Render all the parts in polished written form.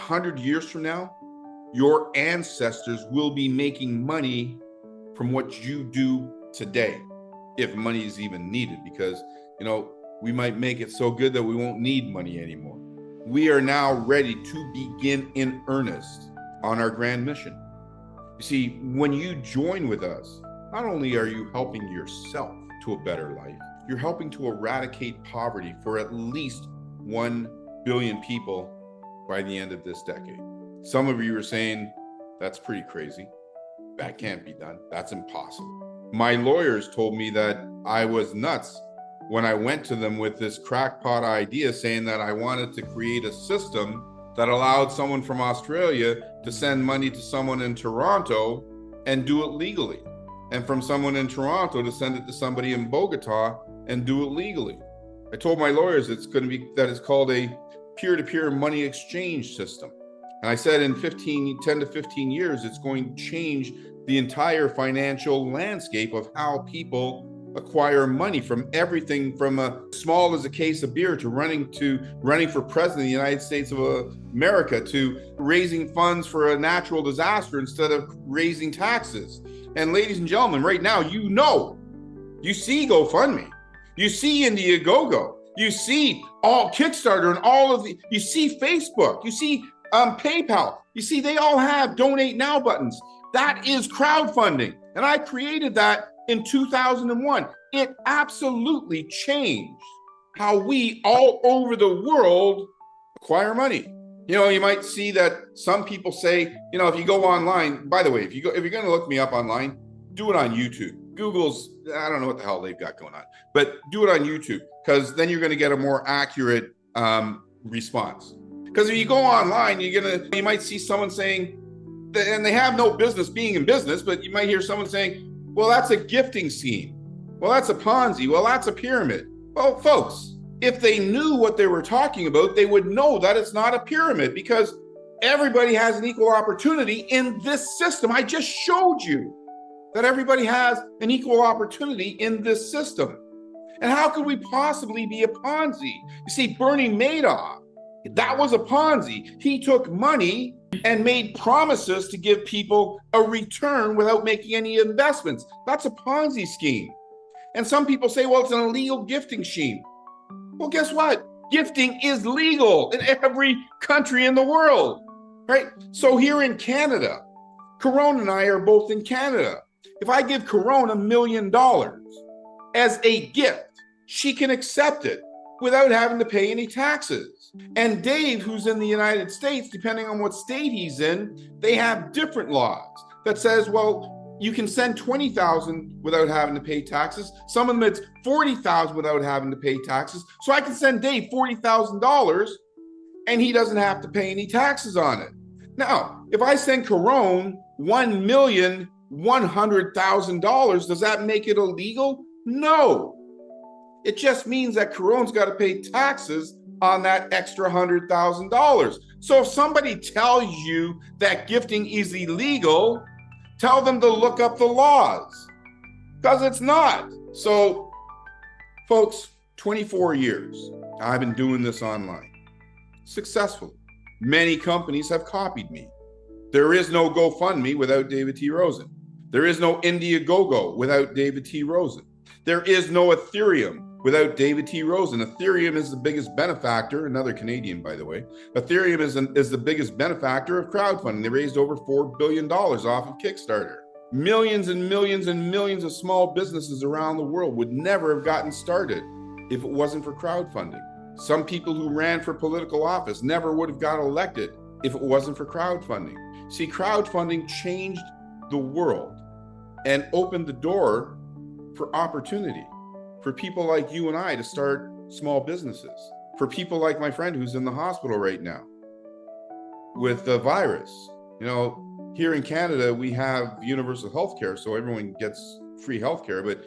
100 years from now, your ancestors will be making money from what you do today, if money is even needed, because, we might make it so good that we won't need money anymore. We are now ready to begin in earnest on our grand mission. You see, when you join with us, not only are you helping yourself to a better life, you're helping to eradicate poverty for at least 1 billion people by the end of this decade. Some of you are saying, that's pretty crazy. That can't be done. That's impossible. My lawyers told me that I was nuts when I went to them with this crackpot idea, saying that I wanted to create a system that allowed someone from Australia to send money to someone in Toronto and do it legally, and from someone in Toronto to send it to somebody in Bogota and do it legally. I told my lawyers it's called a peer-to-peer money exchange system. And I said in 10 to 15 years, it's going to change the entire financial landscape of how people acquire money, from everything from small as a case of beer to running for president of the United States of America, to raising funds for a natural disaster instead of raising taxes. And ladies and gentlemen, right now, you see GoFundMe, you see Indiegogo, you see all Kickstarter and all of you see Facebook, you see PayPal, you see they all have donate now buttons. That is crowdfunding. And I created that in 2001. It absolutely changed how we all over the world acquire money. You might see that some people say, if you go online, by the way, if you're going to look me up online, do it on YouTube. Google's, I don't know what the hell they've got going on, but do it on YouTube, because then you're going to get a more accurate response. Because if you go online, you might see someone saying, and they have no business being in business, but you might hear someone saying, well, that's a gifting scheme. Well, that's a Ponzi. Well, that's a pyramid. Well, folks, if they knew what they were talking about, they would know that it's not a pyramid, because everybody has an equal opportunity in this system. I just showed you that everybody has an equal opportunity in this system. And how could we possibly be a Ponzi? You see, Bernie Madoff, that was a Ponzi. He took money and made promises to give people a return without making any investments. That's a Ponzi scheme. And some people say, well, it's an illegal gifting scheme. Well, guess what? Gifting is legal in every country in the world, right? So here in Canada, Corona and I are both in Canada. If I give Corona $1 million as a gift, she can accept it without having to pay any taxes. And Dave, who's in the United States, depending on what state he's in, they have different laws that says, well, you can send $20,000 without having to pay taxes. Some of them it's $40,000 without having to pay taxes. So I can send Dave $40,000 and he doesn't have to pay any taxes on it. Now, if I send Corona $1,100,000, does that make it illegal? No. It just means that Corona's got to pay taxes on that extra $100,000. So if somebody tells you that gifting is illegal, tell them to look up the laws, because it's not. So, folks, 24 years, I've been doing this online successfully. Many companies have copied me. There is no GoFundMe without DavidTRosen. There is no Indiegogo without DavidTRosen. There is no Ethereum without DavidTRosen. Ethereum is the biggest benefactor, another Canadian, by the way. Ethereum is the biggest benefactor of crowdfunding. They raised over $4 billion off of Kickstarter. Millions and millions and millions of small businesses around the world would never have gotten started if it wasn't for crowdfunding. Some people who ran for political office never would have got elected if it wasn't for crowdfunding. See, crowdfunding changed the world and opened the door for opportunity for people like you and I to start small businesses, for people like my friend who's in the hospital right now with the virus. Here in Canada, we have universal healthcare, so everyone gets free healthcare, but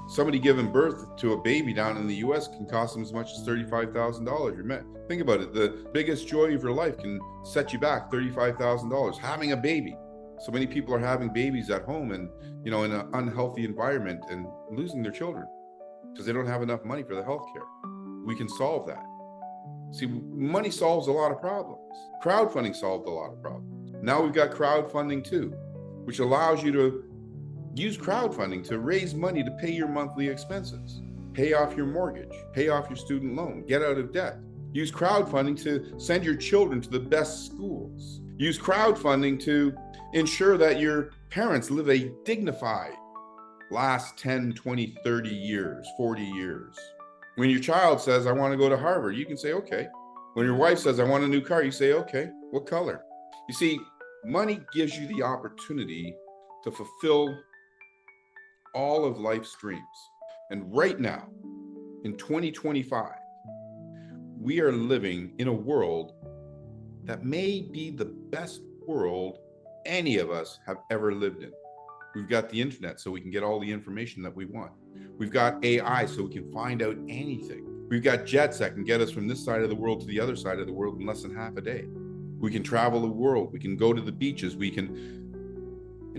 somebody giving birth to a baby down in the US can cost them as much as $35,000. Think about it. The biggest joy of your life can set you back $35,000, having a baby. So many people are having babies at home and, in an unhealthy environment and losing their children because they don't have enough money for the healthcare. We can solve that. See, money solves a lot of problems. Crowdfunding solved a lot of problems. Now we've got crowdfunding too, which allows you to use crowdfunding to raise money to pay your monthly expenses, pay off your mortgage, pay off your student loan, get out of debt. Use crowdfunding to send your children to the best schools. Use crowdfunding to ensure that your parents live a dignified last 10, 20, 30 years, 40 years. When your child says, I want to go to Harvard, you can say, okay. When your wife says, I want a new car, you say, okay, what color? You see, money gives you the opportunity to fulfill all of life's dreams. And right now, in 2025, we are living in a world that may be the best world any of us have ever lived in. We've got the internet so we can get all the information that we want. We've got AI so we can find out anything. We've got jets that can get us from this side of the world to the other side of the world in less than half a day. We can travel the world. We can go to the beaches. We can,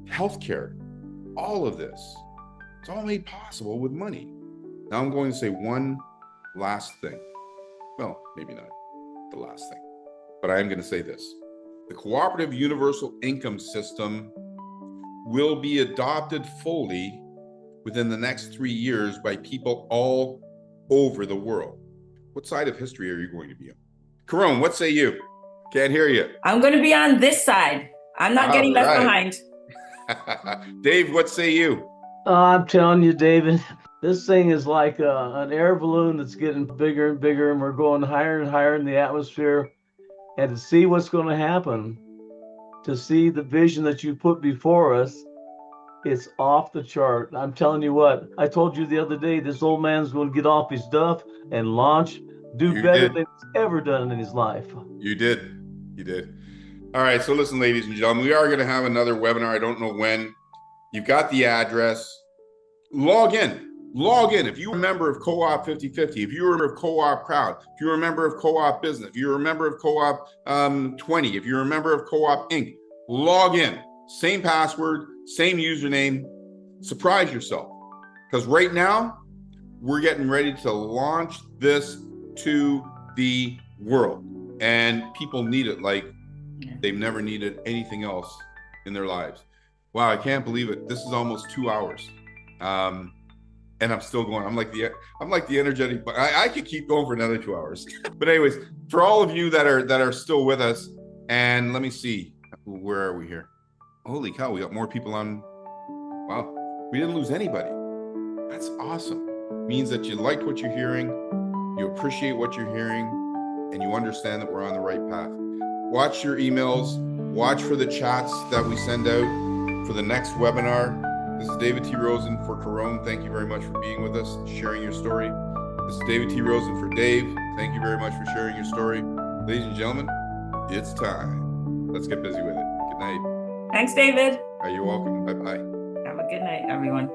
healthcare, all of this. It's all made possible with money. Now I'm going to say one last thing. Well, maybe not the last thing, but I am going to say this. The Cooperative Universal Income system will be adopted fully within the next 3 years by people all over the world. What side of history are you going to be on? Caron, what say you? Can't hear you. I'm going to be on this side. I'm not getting left behind. Dave, what say you? I'm telling you, David, this thing is like an air balloon that's getting bigger and bigger, and we're going higher and higher in the atmosphere. And to see what's going to happen, to see the vision that you put before us, it's off the chart. I'm telling you what, I told you the other day, this old man's going to get off his duff and launch, do better than he's ever done in his life. You did. All right, so listen, ladies and gentlemen, we are going to have another webinar. I don't know when. You've got the address. Log in. If you're a member of Co-op 50/50, if you're a member of Co-op Proud, if you're a member of Co-op Business, if you're a member of Co-op 20, if you're a member of Co-op Inc., log in. Same password, same username. Surprise yourself. Because right now, we're getting ready to launch this to the world. And people need it like they've never needed anything else in their lives. Wow, I can't believe it. This is almost 2 hours. And I'm still going. I'm like the energetic, but I could keep going for another 2 hours. But anyways, for all of you that are still with us, and let me see, where are we here? Holy cow, we got more people on. Wow, we didn't lose anybody. That's awesome. It means that you liked what you're hearing, you appreciate what you're hearing, and you understand that we're on the right path. Watch your emails, watch for the chats that we send out for the next webinar. This is David T. Rosen for Caron. Thank you very much for being with us, sharing your story. This is David T. Rosen for Dave. Thank you very much for sharing your story. Ladies and gentlemen, it's time. Let's get busy with it. Good night. Thanks, David. You're welcome. Bye-bye. Have a good night, everyone.